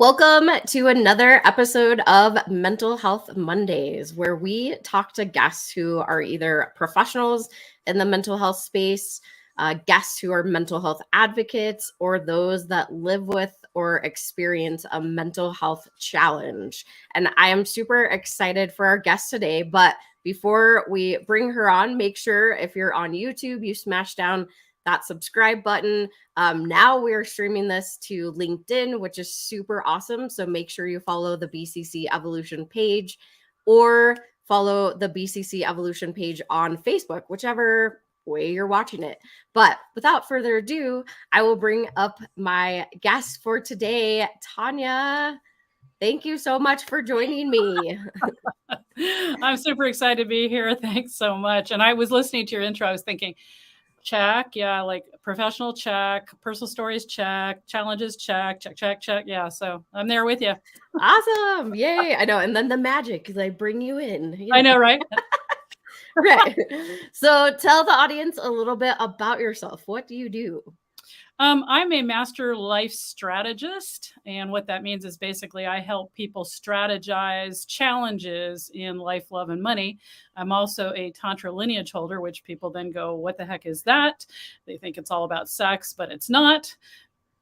Welcome to another episode of Mental Health Mondays, where we talk to guests who are either professionals in the mental health space, guests who are mental health advocates, or those that live with or experience a mental health challenge. And I am super excited for our guest today. But before we bring her on, make sure if you're on YouTube, you smash down that subscribe button. Now we're streaming this to LinkedIn, which is super awesome. So make sure you follow the BCC Evolution page or follow the BCC Evolution page on Facebook, whichever way you're watching it. But without further ado, I will bring up my guest for today, Tanja. Thank you so much for joining me. I'm super excited to be here. Thanks so much. And I was listening to your intro. I was thinking, check. Yeah. Like professional check, personal stories check, challenges check. Yeah. So I'm there with you. Awesome. Yay. I know. And then the magic, they bring you in. You know? I know, right? Right. So tell the audience a little bit about yourself. What do you do? I'm a Master Life Strategist. And what that means is basically I help people strategize challenges in life, love, and money. I'm also a Tantra Lineage Holder, which people then go, what the heck is that? They think it's all about sex, but it's not.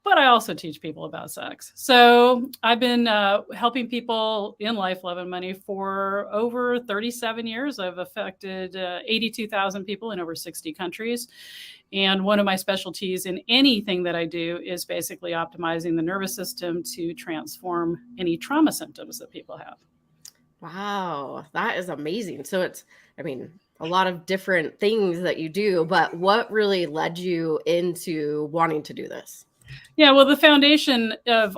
But I also teach people about sex. So I've been helping people in life, love, and money for over 37 years. I've affected 82,000 people in over 60 countries. And one of my specialties in anything that I do is basically optimizing the nervous system to transform any trauma symptoms that people have. Wow, that is amazing. So it's, a lot of different things that you do, but what really led you into wanting to do this? Yeah, well, the foundation of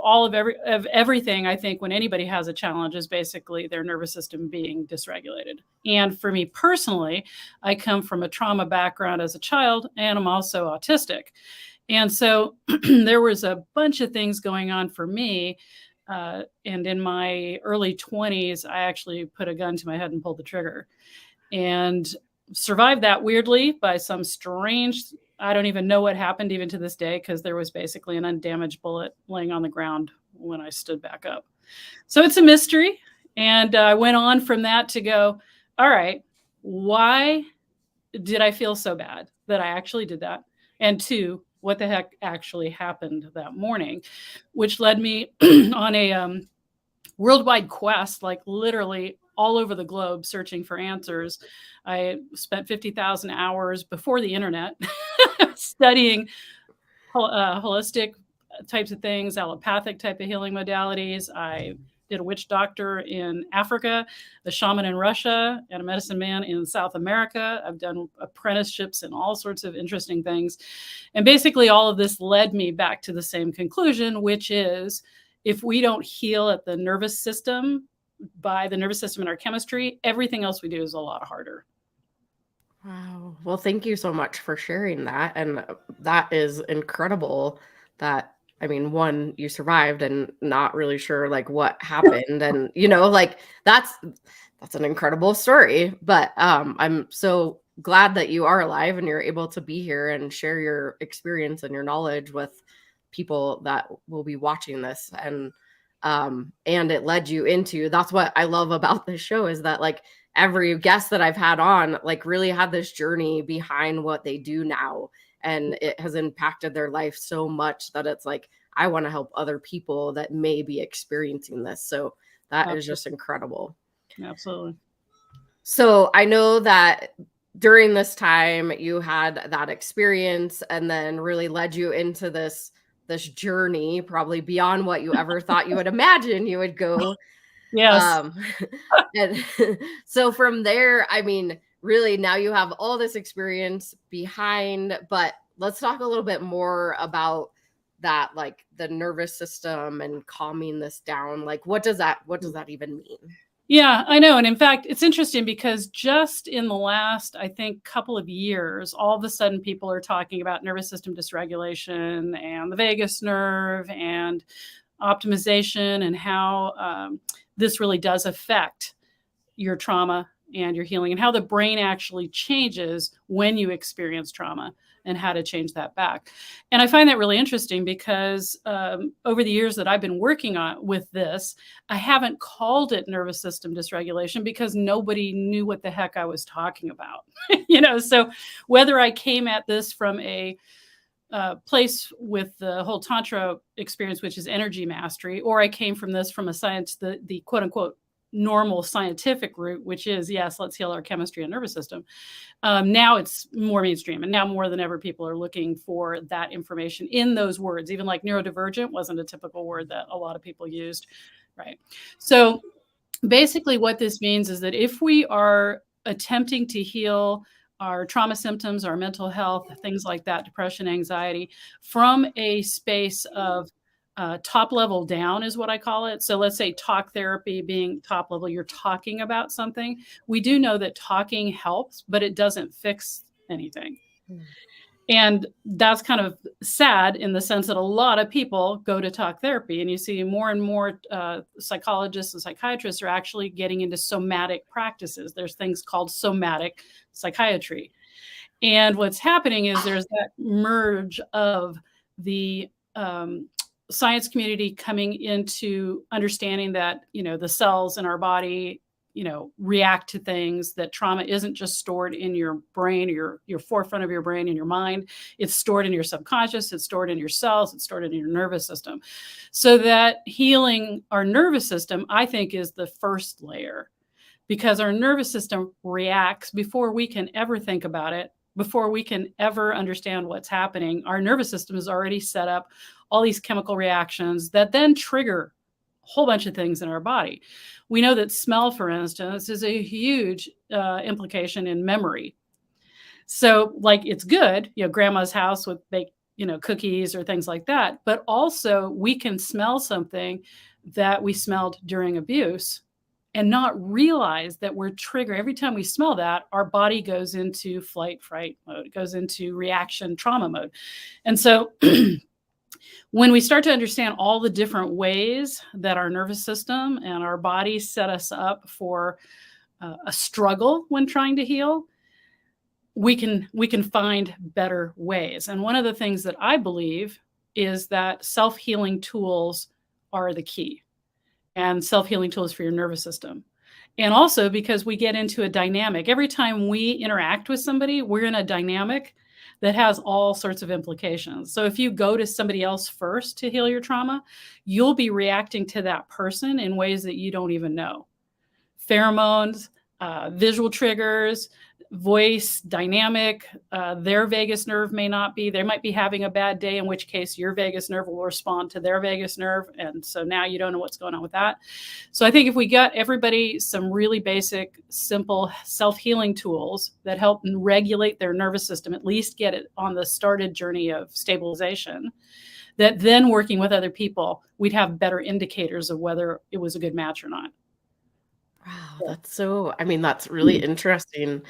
everything, I think, when anybody has a challenge is basically their nervous system being dysregulated. And for me personally, I come from a trauma background as a child, and I'm also autistic. And so there was a bunch of things going on for me. And in my early 20s, I actually put a gun to my head and pulled the trigger and survived that weirdly by some strange, I don't even know what happened even to this day, because there was basically an undamaged bullet laying on the ground when I stood back up. So it's a mystery. And I went on from that to go, all right, why did I feel so bad that I actually did that? And two, what the heck actually happened that morning, which led me on a worldwide quest, like literally all over the globe searching for answers. I spent 50,000 hours before the internet studying holistic types of things, allopathic type of healing modalities. I did a witch doctor in Africa, a shaman in Russia, and a medicine man in South America. I've done apprenticeships and all sorts of interesting things. And basically all of this led me back to the same conclusion, which is if we don't heal at the nervous system, by the nervous system and our chemistry, everything else we do is a lot harder. Wow. Well, thank you so much for sharing that. And that is incredible that, one, you survived and not really sure like what happened. And, that's an incredible story. But I'm so glad that you are alive and you're able to be here and share your experience and your knowledge with people that will be watching this. And it led you into, that's what I love about this show, is that like every guest that I've had on like really had this journey behind what they do now, and it has impacted their life so much that it's like I want to help other people that may be experiencing this. So that is just incredible. Absolutely. So I know that during this time you had that experience and then really led you into this journey, probably beyond what you ever thought you would imagine you would go. Yes. And so from there, really now you have all this experience behind, but let's talk a little bit more about that, like the nervous system and calming this down. Like, what does that even mean? Yeah, I know. And in fact, it's interesting because just in the last, I think, couple of years, all of a sudden people are talking about nervous system dysregulation and the vagus nerve and optimization and how this really does affect your trauma and your healing, and how the brain actually changes when you experience trauma and how to change that back. And I find that really interesting because over the years that I've been working on with this, I haven't called it nervous system dysregulation because nobody knew what the heck I was talking about. So whether I came at this from a place with the whole Tantra experience, which is energy mastery, or I came from this from a science, the quote unquote normal scientific route, which is, yes, let's heal our chemistry and nervous system. Now it's more mainstream, and now more than ever, people are looking for that information in those words. Even like neurodivergent wasn't a typical word that a lot of people used, right? So basically what this means is that if we are attempting to heal our trauma symptoms, our mental health, things like that, depression, anxiety, from a space of top level down is what I call it. So let's say talk therapy being top level, you're talking about something. We do know that talking helps, but it doesn't fix anything. And that's kind of sad in the sense that a lot of people go to talk therapy, and you see more and more psychologists and psychiatrists are actually getting into somatic practices. There's things called somatic psychiatry. And what's happening is there's that merge of the science community coming into understanding that, the cells in our body, react to things, that trauma isn't just stored in your brain, or your forefront of your brain and your mind. It's stored in your subconscious, it's stored in your cells, it's stored in your nervous system. So that healing our nervous system, I think, is the first layer, because our nervous system reacts before we can ever think about it, before we can ever understand what's happening. Our nervous system is already set up all these chemical reactions that then trigger a whole bunch of things in our body. We know that smell, for instance, is a huge implication in memory. So like, it's good, grandma's house with baked, cookies or things like that. But also we can smell something that we smelled during abuse and not realize that we're triggered. Every time we smell that, our body goes into flight, fright mode. It goes into reaction, trauma mode. And so when we start to understand all the different ways that our nervous system and our body set us up for a struggle when trying to heal, we can find better ways. And one of the things that I believe is that self-healing tools are the key, and self-healing tools for your nervous system. And also because we get into a dynamic. Every time we interact with somebody, we're in a dynamic that has all sorts of implications. So if you go to somebody else first to heal your trauma, you'll be reacting to that person in ways that you don't even know. Pheromones, visual triggers, voice, dynamic, their vagus nerve may not be, they might be having a bad day, in which case your vagus nerve will respond to their vagus nerve. And so now you don't know what's going on with that. So I think if we got everybody some really basic, simple self-healing tools that help regulate their nervous system, at least get it on the started journey of stabilization, that then working with other people, we'd have better indicators of whether it was a good match or not. Wow, that's really interesting.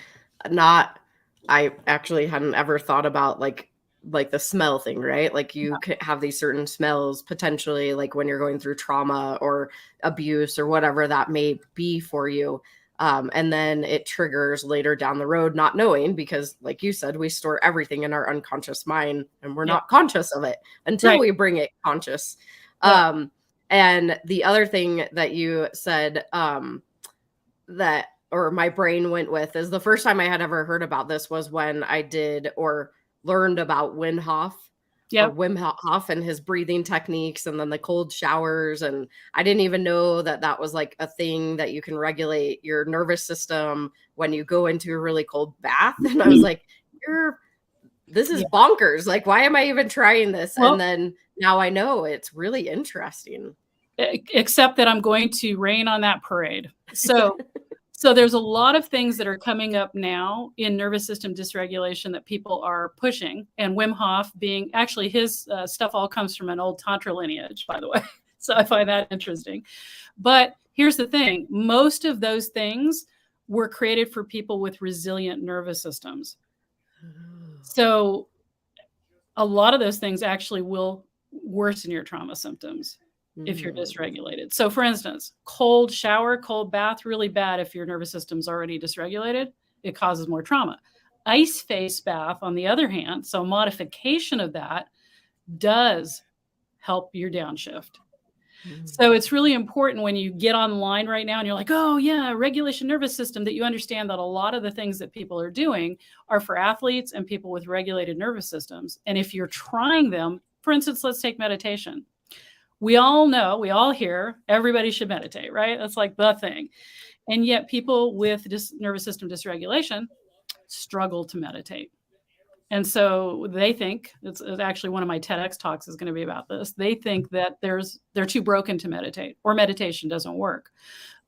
I actually hadn't ever thought about like the smell thing, right? Like you could have these certain smells potentially, like when you're going through trauma or abuse or whatever that may be for you. And then it triggers later down the road, not knowing, because like you said, we store everything in our unconscious mind and we're not conscious of it until we bring it conscious. And the other thing that you said, that, or my brain went with, is the first time I had ever heard about this was when I did or learned about Wim Hof and his breathing techniques, and then the cold showers. And I didn't even know that that was like a thing that you can regulate your nervous system when you go into a really cold bath. And I was like, this is bonkers. Like, why am I even trying this? Well, and then now I know it's really interesting. Except that I'm going to rain on that parade. So there's a lot of things that are coming up now in nervous system dysregulation that people are pushing. And Wim Hof being, actually his stuff all comes from an old Tantra lineage, by the way. So I find that interesting. But here's the thing. Most of those things were created for people with resilient nervous systems. So a lot of those things actually will worsen your trauma symptoms. if you're dysregulated. So for instance, cold shower, cold bath, really bad if your nervous system's already dysregulated. It causes more trauma. Ice face bath, on the other hand, so modification of that does help your downshift. So it's really important when you get online right now and you're like, oh yeah, regulation nervous system, that you understand that a lot of the things that people are doing are for athletes and people with regulated nervous systems. And if you're trying them, for instance, let's take meditation. We all know, we all hear, everybody should meditate, right? That's like the thing. And yet people with nervous system dysregulation struggle to meditate. And so they think, it's actually one of my TEDx talks is going to be about this. They think that they're too broken to meditate, or meditation doesn't work.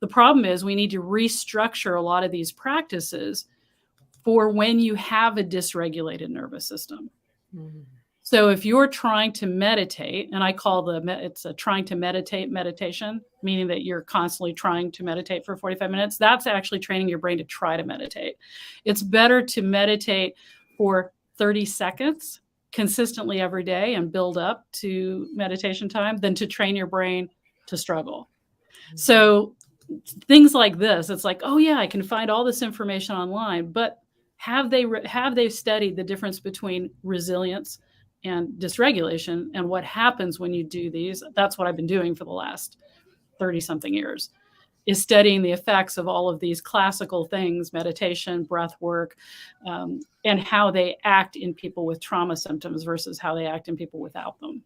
The problem is we need to restructure a lot of these practices for when you have a dysregulated nervous system. So if you're trying to meditate, and I call it's a trying to meditate meditation, meaning that you're constantly trying to meditate for 45 minutes, that's actually training your brain to try to meditate. It's better to meditate for 30 seconds consistently every day and build up to meditation time than to train your brain to struggle. So things like this, it's like, oh yeah, I can find all this information online, but have they studied the difference between resilience and dysregulation and what happens when you do these? That's what I've been doing for the last 30 something years, is studying the effects of all of these classical things, meditation, breath work, and how they act in people with trauma symptoms versus how they act in people without them.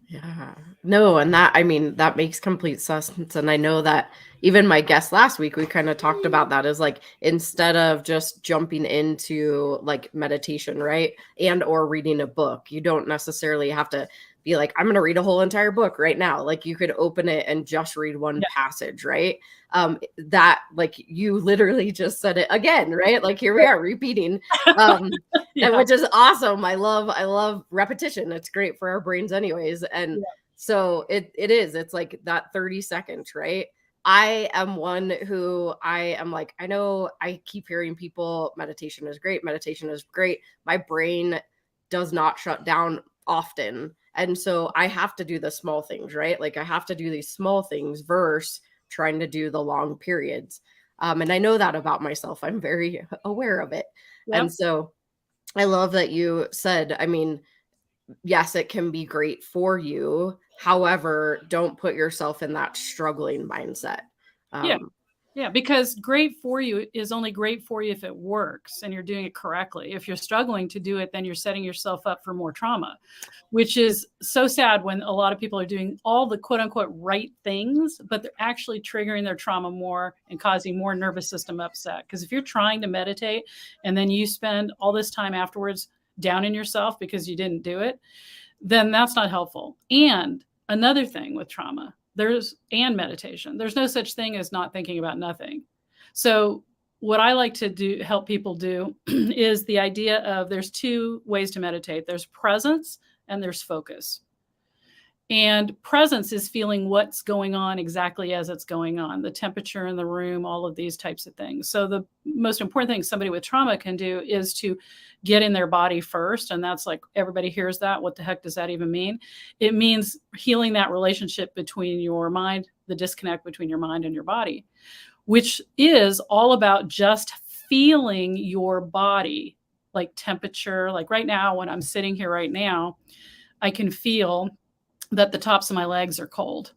Yeah, no. And that makes complete sense. And I know that even my guest last week, we kind of talked about that as like, instead of just jumping into like meditation, right? And or reading a book, you don't necessarily have to be like, I'm going to read a whole entire book right now. Like you could open it and just read one passage, right? That like you literally just said it again, right? Like here we are repeating, and which is awesome. I love repetition. It's great for our brains anyways. And so it's like that 30 seconds, right? I am one who I am like, I know I keep hearing people, meditation is great. Meditation is great. My brain does not shut down often. And so I have to do the small things, right? Like I have to do these small things versus trying to do the long periods. And I know that about myself. I'm very aware of it. Yep. And so I love that you said, I mean, yes, it can be great for you. However, don't put yourself in that struggling mindset. Yeah, because great for you is only great for you if it works and you're doing it correctly. If you're struggling to do it, then you're setting yourself up for more trauma, which is so sad when a lot of people are doing all the quote unquote right things, but they're actually triggering their trauma more and causing more nervous system upset. Because if you're trying to meditate and then you spend all this time afterwards down in yourself because you didn't do it, then that's not helpful. And another thing with trauma, and meditation, there's no such thing as not thinking about nothing. So what I like to help people do is the idea of there's two ways to meditate. There's presence and there's focus. And presence is feeling what's going on exactly as it's going on, the temperature in the room, all of these types of things. So the most important thing somebody with trauma can do is to get in their body first. And that's like, everybody hears that. What the heck does that even mean? It means healing that relationship between your mind, the disconnect between your mind and your body, which is all about just feeling your body, like temperature. Like right now, when I'm sitting here right now, I can feel that the tops of my legs are cold.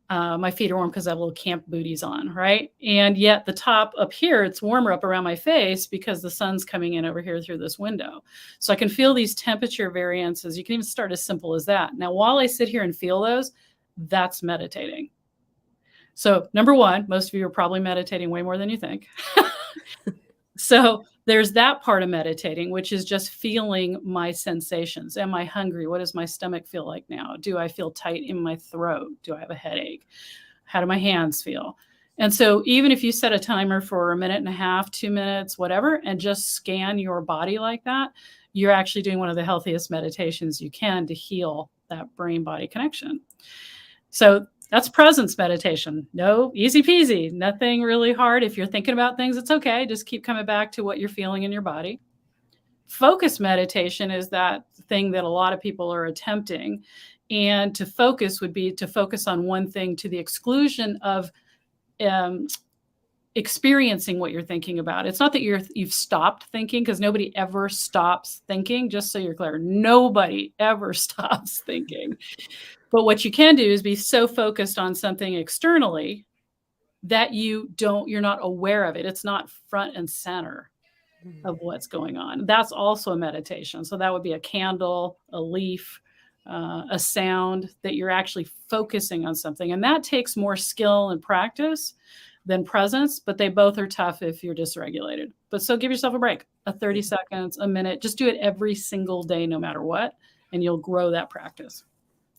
My feet are warm because I have little camp booties on, right? And yet the top up here, it's warmer up around my face because the sun's coming in over here through this window. So I can feel these temperature variances. You can even start as simple as that. Now, while I sit here and feel those, that's meditating. So number one, most of you are probably meditating way more than you think. So there's that part of meditating, which is just feeling my sensations. Am I hungry? What does my stomach feel like now? Do I feel tight in my throat? Do I have a headache? How do my hands feel? And so even if you set a timer for 1.5 minutes, 2 minutes, whatever, and just scan your body like that, you're actually doing one of the healthiest meditations you can to heal that brain-body connection. So that's presence meditation. No, easy peasy, nothing really hard. If you're thinking about things, it's okay. Just keep coming back to what you're feeling in your body. Focus meditation is that thing that a lot of people are attempting. And to focus would be to focus on one thing to the exclusion of experiencing what you're thinking about. It's not that you've stopped thinking, because nobody ever stops thinking, just so you're clear. Nobody ever stops thinking. But what you can do is be so focused on something externally that you're not aware of it. It's not front and center of what's going on. That's also a meditation. So that would be a candle, a leaf, a sound, that you're actually focusing on something. And that takes more skill and practice than presence, but they both are tough if you're dysregulated. But so give yourself a break, 30 seconds, a minute, just do it every single day, no matter what, and you'll grow that practice.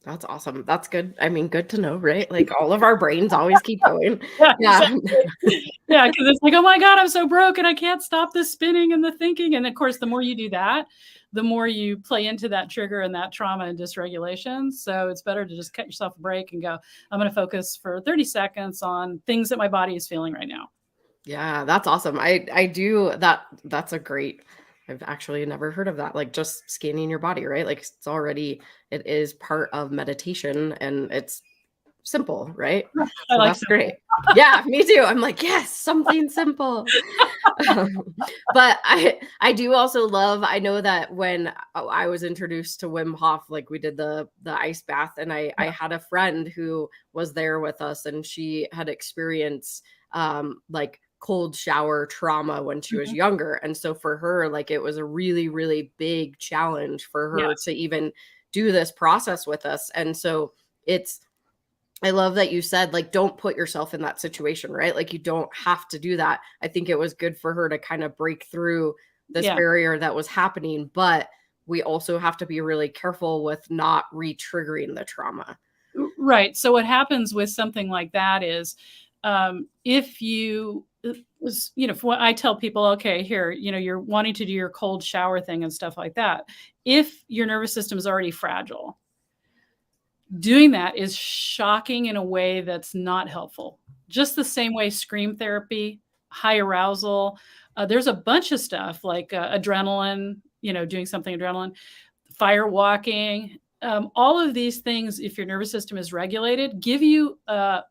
That's awesome. That's good. I mean, good to know, right? Like all of our brains always keep going. Yeah. Yeah, because it's like, oh my God, I'm so broken. I can't stop the spinning and the thinking. And of course, the more you do that, the more you play into that trigger and that trauma and dysregulation. So it's better to just cut yourself a break and go, I'm going to focus for 30 seconds on things that my body is feeling right now. Yeah, that's awesome. I do that. That's a great, I've actually never heard of that. Like just scanning your body, right? Like it is part of meditation, and it's simple, right? So like that's simple. Great. Yeah, me too. I'm like, yes, something simple. But I do also love, I know that when I was introduced to Wim Hof, like we did the ice bath, and I had a friend who was there with us, and she had experienced like cold shower trauma when she was younger. And so for her, like it was a really, really big challenge for her to even do this process with us. And so I love that you said, like, don't put yourself in that situation, right? Like you don't have to do that. I think it was good for her to kind of break through this barrier that was happening, but we also have to be really careful with not re-triggering the trauma. Right. So what happens with something like that is, if you, I tell people, okay, here, you're wanting to do your cold shower thing and stuff like that. If your nervous system is already fragile, doing that is shocking in a way that's not helpful. Just the same way scream therapy, high arousal, there's a bunch of stuff like adrenaline, doing something adrenaline, fire walking, all of these things, if your nervous system is regulated, give you a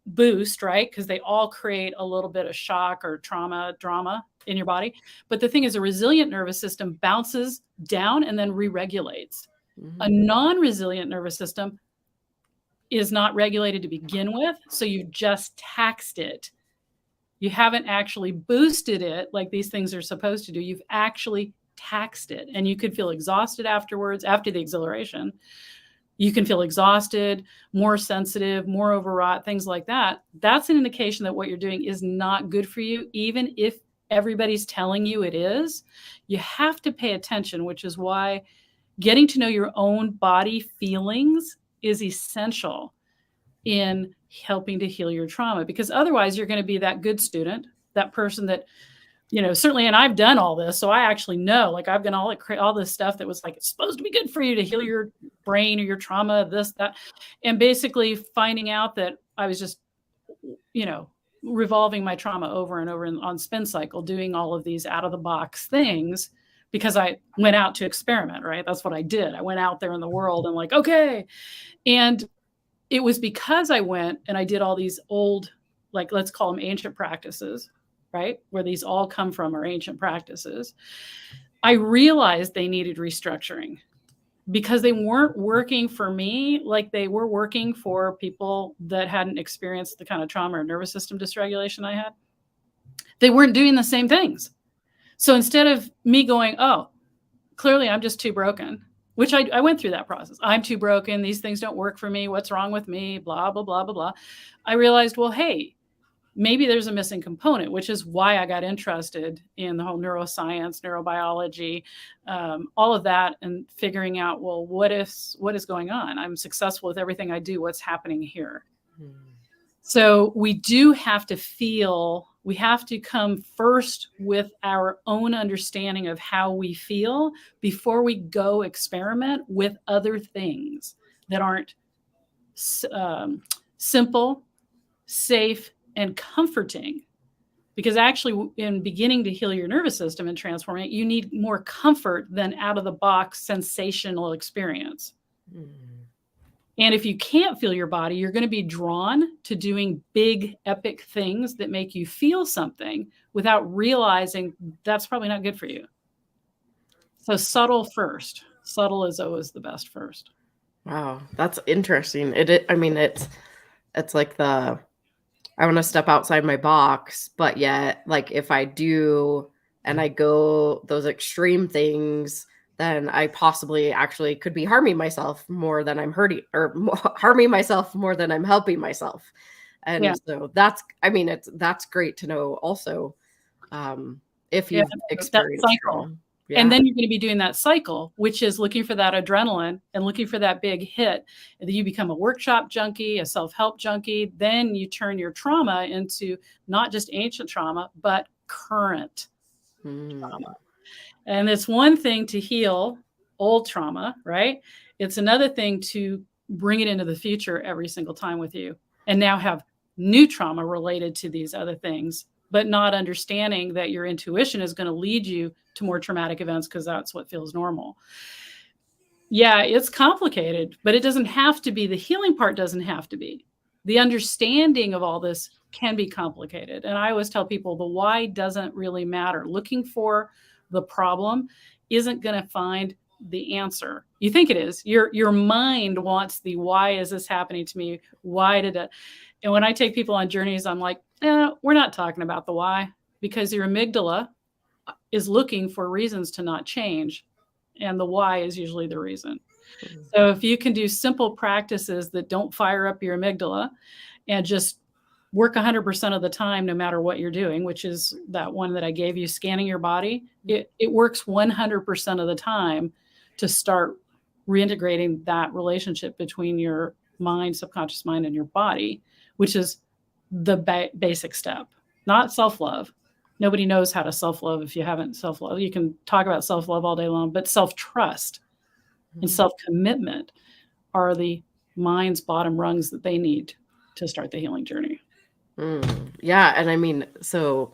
boost, right? Because they all create a little bit of shock or drama in your body. But the thing is, a resilient nervous system bounces down and then re-regulates. Mm-hmm. A non-resilient nervous system is not regulated to begin with, so you've just taxed it. You haven't actually boosted it like these things are supposed to do. You've actually taxed it, and you could feel exhausted afterwards, after the exhilaration. You can feel exhausted, more sensitive, more overwrought, things like that. That's an indication that what you're doing is not good for you, even if everybody's telling you it is. You have to pay attention, which is why getting to know your own body feelings is essential in helping to heal your trauma, because otherwise you're going to be that good student, that person that, certainly, and I've done all this, so I actually know, like I've done all this stuff that was like, it's supposed to be good for you to heal your brain or your trauma, this, that, and basically finding out that I was just, revolving my trauma over and over on spin cycle, doing all of these out of the box things because I went out to experiment, right? That's what I did. I went out there in the world and like, okay. And it was because I went and I did all these old, like, let's call them ancient practices, right? Where these all come from are ancient practices. I realized they needed restructuring because they weren't working for me like they were working for people that hadn't experienced the kind of trauma or nervous system dysregulation I had. They weren't doing the same things. So instead of me going, oh, clearly I'm just too broken, which I went through that process. I'm too broken. These things don't work for me. What's wrong with me? Blah, blah, blah, blah, blah. I realized, well, hey, maybe there's a missing component, which is why I got interested in the whole neuroscience, neurobiology, all of that, and figuring out, well, what is going on? I'm successful with everything I do. What's happening here? So we do have to we have to come first with our own understanding of how we feel before we go experiment with other things that aren't simple, safe, and comforting. Because actually, in beginning to heal your nervous system and transforming it, you need more comfort than out of the box sensational experience. And if you can't feel your body, you're going to be drawn to doing big, epic things that make you feel something without realizing that's probably not good for you. So subtle first. Subtle is always the best first. Wow, that's interesting. I mean, it's like I want to step outside my box, but yet, like, if I do and I go those extreme things, then I possibly actually could be harming myself more than I'm hurting, or harming myself more than I'm helping myself. And so that's great to know also, if you've experienced trauma. Yeah. And then you're going to be doing that cycle, which is looking for that adrenaline and looking for that big hit. And then you become a workshop junkie, a self-help junkie. Then you turn your trauma into not just ancient trauma, but current trauma. And it's one thing to heal old trauma, right? It's another thing to bring it into the future every single time with you and now have new trauma related to these other things, but not understanding that your intuition is going to lead you to more traumatic events because that's what feels normal. Yeah, it's complicated, but it doesn't have to be. The healing part doesn't have to be. The understanding of all this can be complicated. And I always tell people the why doesn't really matter. Looking for the problem isn't going to find the answer. You think it is. Your mind wants the why is this happening to me? Why did it? And when I take people on journeys, I'm like, we're not talking about the why, because your amygdala is looking for reasons to not change. And the why is usually the reason. So if you can do simple practices that don't fire up your amygdala and just work 100% of the time, no matter what you're doing, which is that one that I gave you, scanning your body, it works 100% of the time to start reintegrating that relationship between your mind, subconscious mind, and your body, which is the basic step, not self-love. Nobody knows how to self-love if you haven't self-love. You can talk about self-love all day long, but self-trust and self-commitment are the mind's bottom rungs that they need to start the healing journey. Yeah. And I mean, so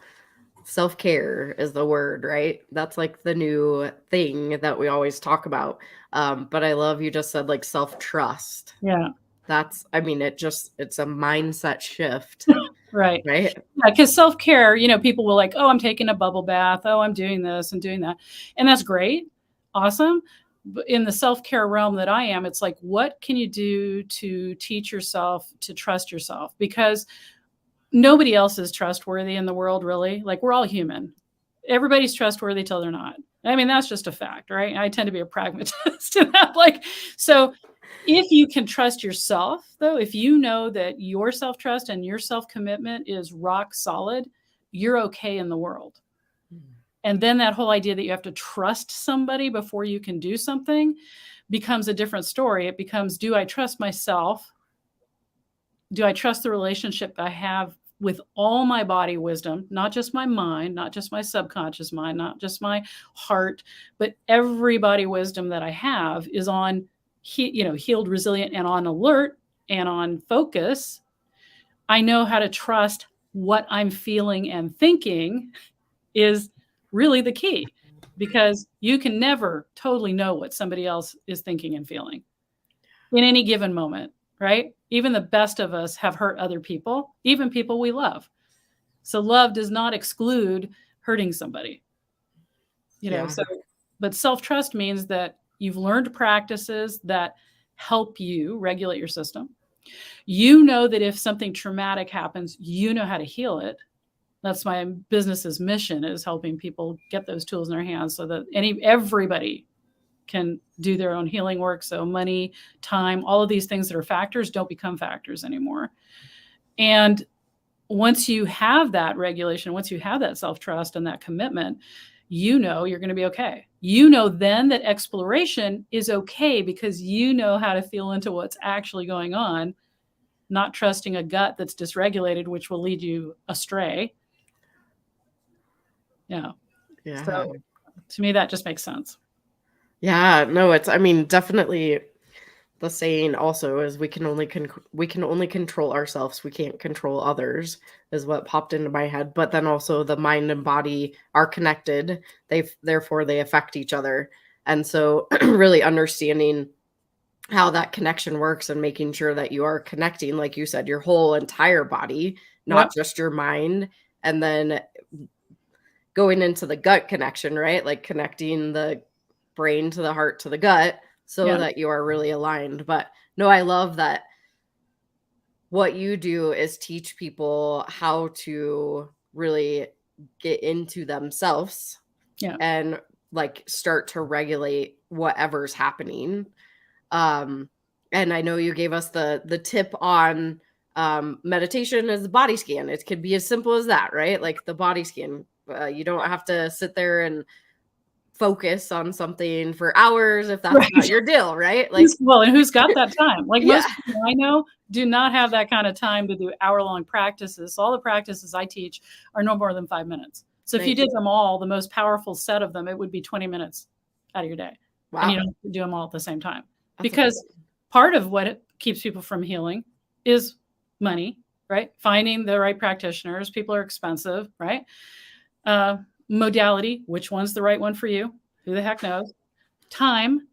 self-care is the word, right? That's like the new thing that we always talk about. But I love you just said like self-trust. Yeah. That's, I mean, it's a mindset shift. Right. Right. Yeah, because self-care, people will like, oh, I'm taking a bubble bath. Oh, I'm doing this and doing that. And that's great. Awesome. But in the self-care realm that I am, it's like, what can you do to teach yourself to trust yourself? Because nobody else is trustworthy in the world, really. Like, we're all human. Everybody's trustworthy till they're not. I mean, that's just a fact, right? I tend to be a pragmatist in that. So if you can trust yourself, though, if you know that your self-trust and your self-commitment is rock solid, you're okay in the world. And then that whole idea that you have to trust somebody before you can do something becomes a different story. It becomes, do I trust myself? Do I trust the relationship I have with all my body wisdom, not just my mind, not just my subconscious mind, not just my heart, but every body wisdom that I have is on, healed, resilient, and on alert and on focus. I know how to trust what I'm feeling and thinking is really the key, because you can never totally know what somebody else is thinking and feeling in any given moment, right? Even the best of us have hurt other people, even people we love. So love does not exclude hurting somebody, but self-trust means that you've learned practices that help you regulate your system. You know that if something traumatic happens, you know how to heal it. That's my business's mission, is helping people get those tools in their hands so that everybody can do their own healing work. So money, time, all of these things that are factors don't become factors anymore. And once you have that regulation, once you have that self-trust and that commitment, you're going to be okay. Then that exploration is okay because you know how to feel into what's actually going on, not trusting a gut that's dysregulated, which will lead you astray. Yeah. So to me, that just makes sense. Yeah, no, definitely the saying also is we can only control ourselves. We can't control others, is what popped into my head. But then also the mind and body are connected. Therefore they affect each other. And so really understanding how that connection works and making sure that you are connecting, like you said, your whole entire body, not just your mind. And then going into the gut connection, right? Like connecting the brain to the heart to the gut so that you are really aligned. But no, I love that what you do is teach people how to really get into themselves and like start to regulate whatever's happening. And I know you gave us the tip on meditation is the body scan. It could be as simple as that, right? Like the body scan. You don't have to sit there and focus on something for hours if that's not your deal, right? Like, well, and who's got that time? Like most people I know do not have that kind of time to do hour-long practices. So all the practices I teach are no more than 5 minutes. So if you did them all, the most powerful set of them, it would be 20 minutes out of your day. Wow. And you don't have to do them all at the same time. That's because part of what keeps people from healing is money, right? Finding the right practitioners. People are expensive, right? Modality, which one's the right one for you? Who the heck knows? Time,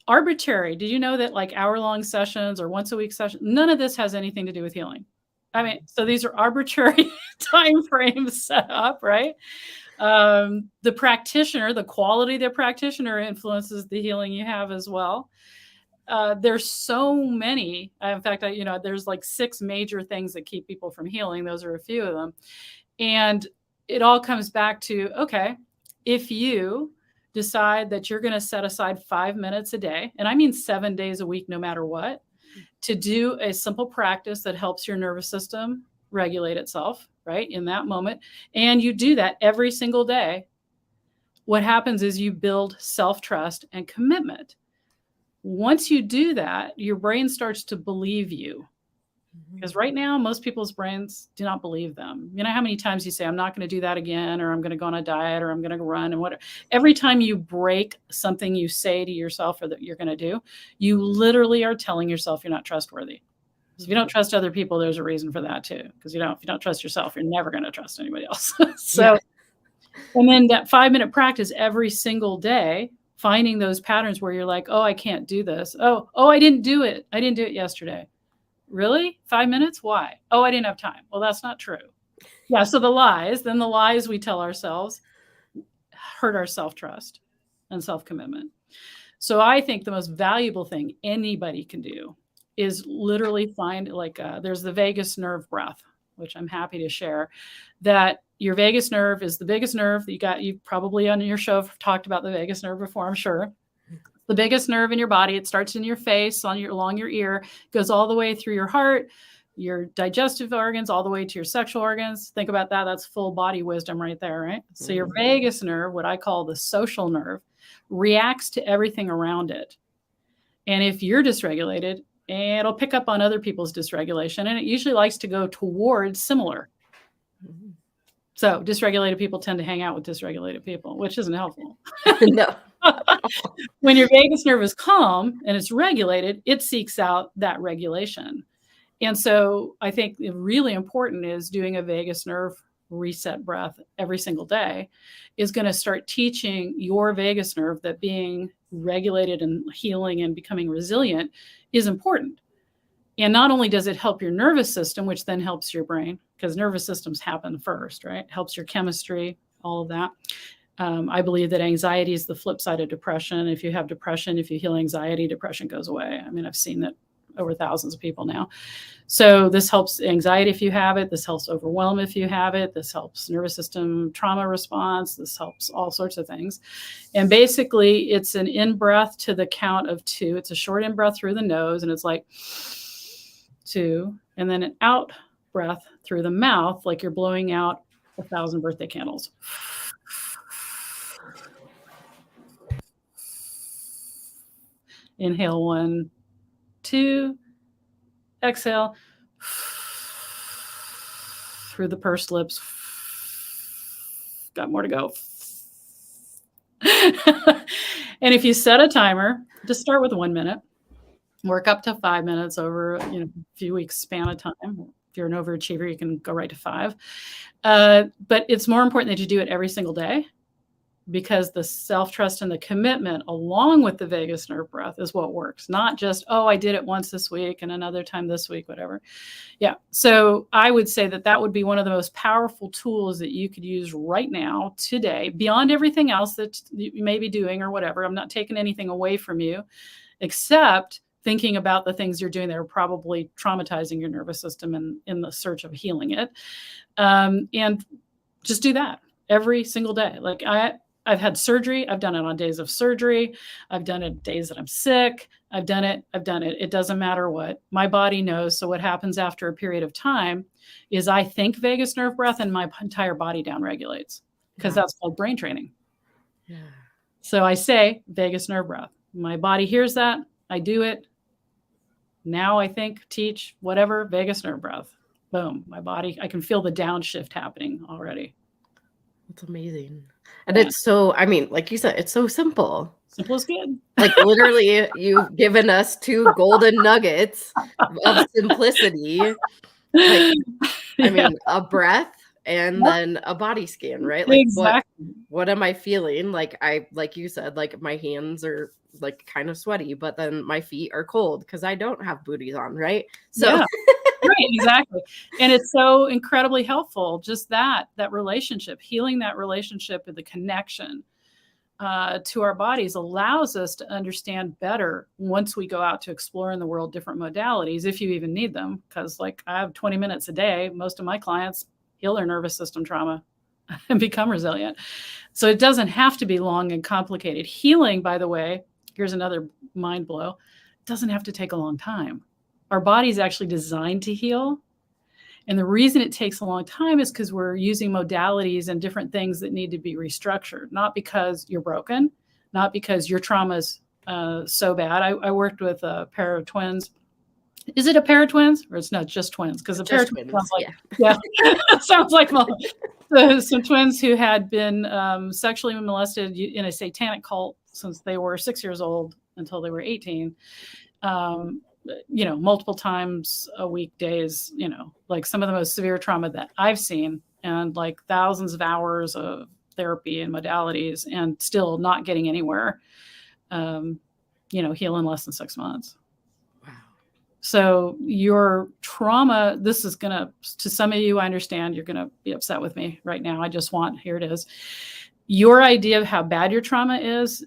arbitrary. Did you know that like hour-long sessions or once a week sessions, none of this has anything to do with healing? I mean, so these are arbitrary time frames set up, right? The practitioner, the quality of the practitioner influences the healing you have as well. There's so many. In fact, there's like 6 major things that keep people from healing. Those are a few of them. And it all comes back to, okay, if you decide that you're going to set aside 5 minutes a day, and I mean 7 days a week, no matter what, to do a simple practice that helps your nervous system regulate itself, right, in that moment, and you do that every single day, what happens is you build self-trust and commitment. Once you do that, your brain starts to believe you. Because right now, most people's brains do not believe them. You know how many times you say, I'm not going to do that again, or I'm going to go on a diet, or I'm going to run, and whatever. Every time you break something you say to yourself or that you're going to do, you literally are telling yourself you're not trustworthy. So if you don't trust other people, there's a reason for that too. Because if you don't trust yourself, you're never going to trust anybody else. And then that 5-minute practice every single day, finding those patterns where you're like, oh, I can't do this. Oh, I didn't do it. I didn't do it yesterday. Really? 5 minutes? Why? Oh, I didn't have time. Well, that's not true. Yeah. So the lies we tell ourselves hurt our self-trust and self-commitment. So I think the most valuable thing anybody can do is literally find there's the vagus nerve breath, which I'm happy to share, that your vagus nerve is the biggest nerve that you probably on your show have talked about the vagus nerve before, I'm sure. The biggest nerve in your body. It starts in your face, along your ear, goes all the way through your heart, your digestive organs, all the way to your sexual organs. Think about that. That's full body wisdom right there, right? So your vagus nerve, what I call the social nerve, reacts to everything around it. And if you're dysregulated, it'll pick up on other people's dysregulation, and it usually likes to go towards similar. So dysregulated people tend to hang out with dysregulated people, which isn't helpful. No. When your vagus nerve is calm and it's regulated, it seeks out that regulation. And so I think really important is doing a vagus nerve reset breath every single day is going to start teaching your vagus nerve that being regulated and healing and becoming resilient is important. And not only does it help your nervous system, which then helps your brain, because nervous systems happen first, right? Helps your chemistry, all of that. I believe that anxiety is the flip side of depression. If you have depression, if you heal anxiety, depression goes away. I mean, I've seen that over thousands of people now. So this helps anxiety if you have it. This helps overwhelm if you have it. This helps nervous system trauma response. This helps all sorts of things. And basically, it's an in-breath to the count of 2. It's a short in-breath through the nose, and it's like 2, and then an out breath through the mouth, like you're blowing out 1,000 birthday candles. Inhale 1, 2, exhale through the pursed lips. Got more to go. And if you set a timer, just start with 1 minute, work up to 5 minutes over a few weeks span of time. If you're an overachiever, you can go right to 5. But it's more important that you do it every single day. because the self-trust and the commitment along with the vagus nerve breath is what works. Not just, oh, I did it once this week and another time this week, whatever. Yeah. So I would say that that would be one of the most powerful tools that you could use right now, today, beyond everything else that you may be doing or whatever. I'm not taking anything away from you, except thinking about the things you're doing that are probably traumatizing your nervous system and in the search of healing it. And just do that every single day. Like I've had surgery. I've done it on days of surgery. I've done it days that I'm sick. I've done it. It doesn't matter what. My body knows. So what happens after a period of time is I think vagus nerve breath and my entire body downregulates, because that's called brain training. Yeah. So I say vagus nerve breath. My body hears that. I do it. Now I think, teach, whatever, vagus nerve breath. Boom. My body, I can feel the downshift happening already. That's amazing. And it's so, I mean, like you said, it's so simple. Simple is good. Like literally, you've given us 2 golden nuggets of simplicity. Like, I mean, a breath and then a body scan, right? Like, exactly. What am I feeling? Like like you said, like my hands are like kind of sweaty, but then my feet are cold because I don't have booties on, right? So. Yeah. Right, exactly. And it's so incredibly helpful, just that relationship, healing that relationship and the connection to our bodies allows us to understand better once we go out to explore in the world different modalities, if you even need them. Because like I have 20 minutes a day, most of my clients heal their nervous system trauma and become resilient. So it doesn't have to be long and complicated. Healing, by the way, here's another mind blow, doesn't have to take a long time. Our body's actually designed to heal. And the reason it takes a long time is because we're using modalities and different things that need to be restructured, not because you're broken, not because your trauma is so bad. I worked with a pair of twins. Is it a pair of twins or it's not just twins? Because a pair of twins sounds like, yeah, sounds like some twins who had been sexually molested in a satanic cult since they were 6 years old until they were 18. Multiple times a week, days, like some of the most severe trauma that I've seen, and like thousands of hours of therapy and modalities, and still not getting anywhere, heal in less than 6 months. Wow. So your trauma, this is to some of you, I understand you're going to be upset with me right now. Here it is. Your idea of how bad your trauma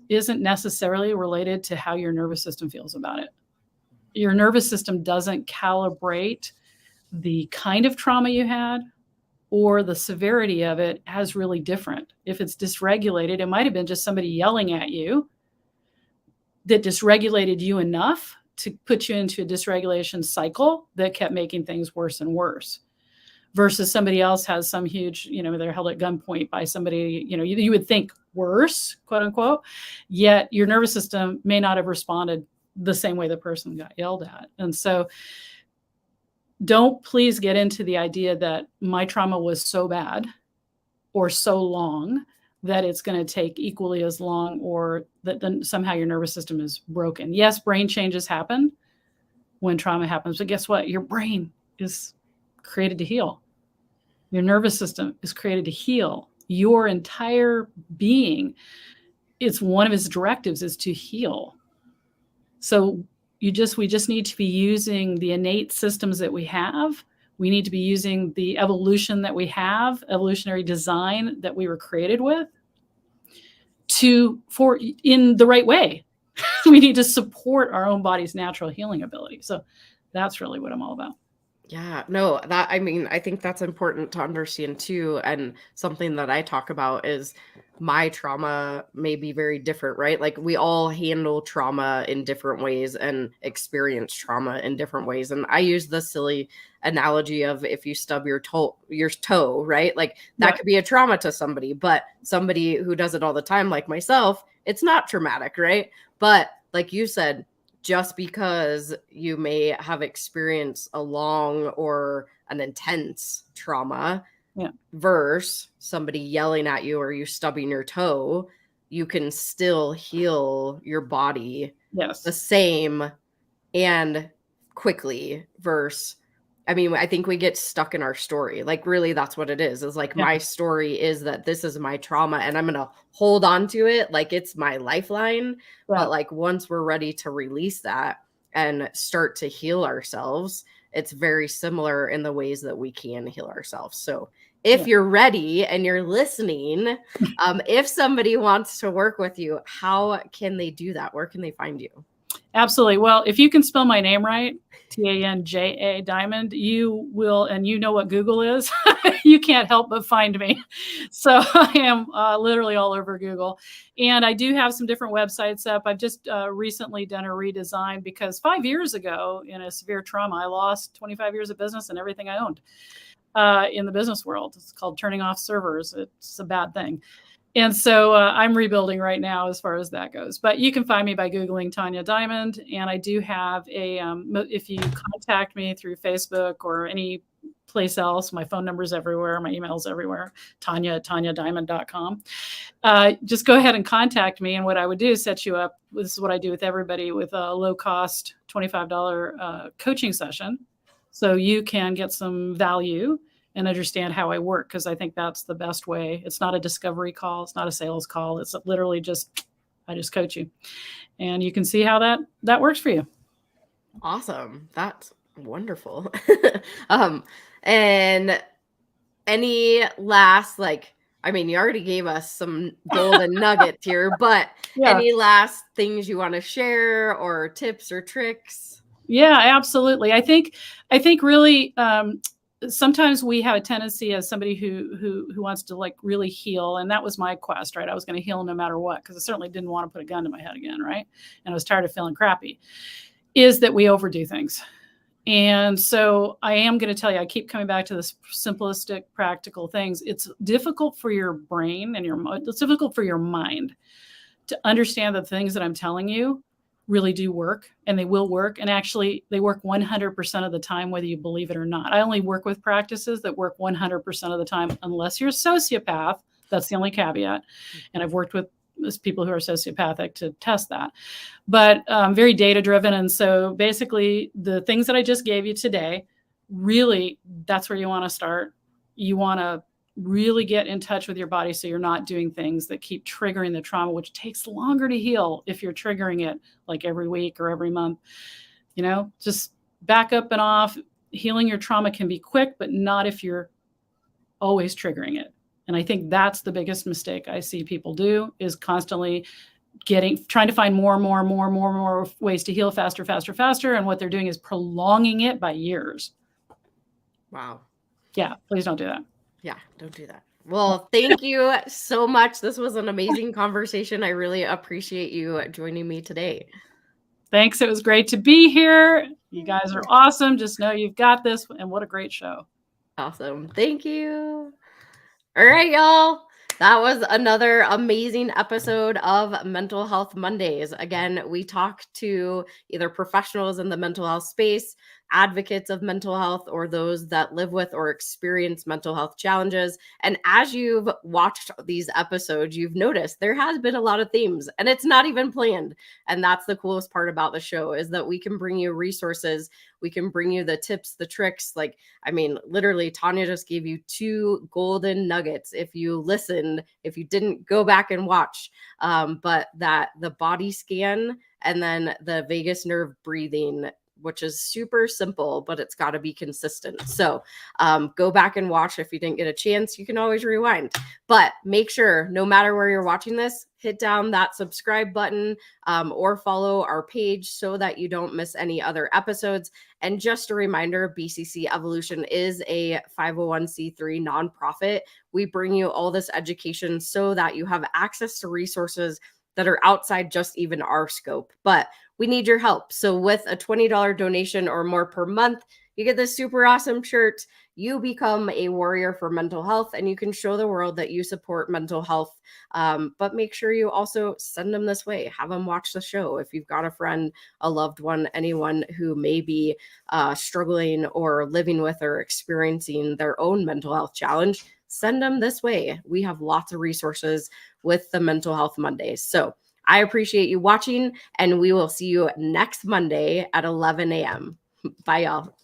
isn't necessarily related to how your nervous system feels about it. Your nervous system doesn't calibrate the kind of trauma you had or the severity of it as really different. If it's dysregulated, it might have been just somebody yelling at you that dysregulated you enough to put you into a dysregulation cycle that kept making things worse and worse. Versus somebody else has some huge, they're held at gunpoint by somebody, you would think worse, quote unquote, yet your nervous system may not have responded the same way the person got yelled at. And so don't please get into the idea that my trauma was so bad or so long that it's going to take equally as long, or that then somehow your nervous system is broken. Yes, brain changes happen when trauma happens, but guess what? Your brain is created to heal. Your nervous system is created to heal. Your entire being, it's one of its directives is to heal. So we just need to be using the innate systems that we have. We need to be using the evolution that we have, evolutionary design that we were created with, in the right way. We need to support our own body's natural healing ability. So that's really what I'm all about. Yeah, no, I think that's important to understand too. And something that I talk about is my trauma may be very different, right? Like we all handle trauma in different ways and experience trauma in different ways. And I use the silly analogy of if you stub your toe, right? Like that could be a trauma to somebody, but somebody who does it all the time, like myself, it's not traumatic, right? But like you said, just because you may have experienced a long or an intense trauma versus somebody yelling at you or you stubbing your toe, you can still heal your body the same and quickly versus I mean, I think we get stuck in our story. Like, really, that's what it is. It's like, Yeah. my story is that this is my trauma and I'm going to hold on to it like it's my lifeline. Yeah. But like, once we're ready to release that and start to heal ourselves, it's very similar in the ways that we can heal ourselves. So if you're ready and you're listening, if somebody wants to work with you, how can they do that? Where can they find you? Absolutely. Well, if you can spell my name right, Tanja Diamond, you will, and you know what Google is, you can't help but find me. So I am literally all over Google. And I do have some different websites up. I've just recently done a redesign because 5 years ago, in a severe trauma, I lost 25 years of business and everything I owned in the business world. It's called turning off servers. It's a bad thing. And so I'm rebuilding right now as far as that goes. But you can find me by Googling Tanja Diamond. And I do have a, if you contact me through Facebook or any place else, my phone number's everywhere, my email's everywhere, Tanja@TanjaDiamond.com. Just go ahead and contact me. And what I would do is set you up. This is what I do with everybody, with a low cost $25 coaching session. So you can get some value and understand how I work, because I think that's the best way. It's not a discovery call. It's not a sales call. It's literally just, I just coach you. And you can see how that works for you. Awesome. That's wonderful. And any last, like, I mean, you already gave us some golden nuggets here, but any last things you want to share or tips or tricks? Yeah, absolutely. I think really, sometimes we have a tendency as somebody who wants to like really heal. And that was my quest, right? I was going to heal no matter what, because I certainly didn't want to put a gun to my head again. Right. And I was tired of feeling crappy, is that we overdo things. And so I am going to tell you, I keep coming back to this simplistic, practical things. It's difficult for your brain and it's difficult for your mind to understand the things that I'm telling you really do work, and they will work. And actually they work 100% of the time, whether you believe it or not. I only work with practices that work 100% of the time, unless you're a sociopath. That's the only caveat. And I've worked with people who are sociopathic to test that, but very data driven. And so basically the things that I just gave you today, really, that's where you want to start. You want to really get in touch with your body so you're not doing things that keep triggering the trauma, which takes longer to heal if you're triggering it like every week or every month. Just back up and off. Healing your trauma can be quick, but not if you're always triggering it. And I think that's the biggest mistake I see people do, is constantly trying to find more ways to heal faster. And what they're doing is prolonging it by years. Wow. Yeah, please don't do that. Yeah, don't do that. Well, thank you so much. This was an amazing conversation. I really appreciate you joining me today. Thanks. It was great to be here. You guys are awesome. Just know you've got this. And what a great show. Awesome. Thank you. All right, y'all. That was another amazing episode of Mental Health Mondays. Again, we talk to either professionals in the mental health space, advocates of mental health, or those that live with or experience mental health challenges. And as you've watched these episodes, you've noticed there has been a lot of themes, and it's not even planned. And that's the coolest part about the show, is that we can bring you resources. We can bring you the tips, the tricks. Like, I mean, literally, Tanja just gave you 2 golden nuggets. If you listened, if you didn't, go back and watch. But that the body scan and then the vagus nerve breathing, which is super simple, but it's got to be consistent. So go back and watch. If you didn't get a chance, you can always rewind. But make sure, no matter where you're watching this, hit down that subscribe button or follow our page so that you don't miss any other episodes. And just a reminder, BCC Evolution is a 501c3 nonprofit. We bring you all this education so that you have access to resources that are outside just even our scope. But we need your help. So with a $20 donation or more per month, you get this super awesome shirt. You become a warrior for mental health, and you can show the world that you support mental health. But make sure you also send them this way. Have them watch the show. If you've got a friend, a loved one, anyone who may be struggling or living with or experiencing their own mental health challenge, send them this way. We have lots of resources with the Mental Health Mondays. So I appreciate you watching, and we will see you next Monday at 11 a.m. Bye, y'all.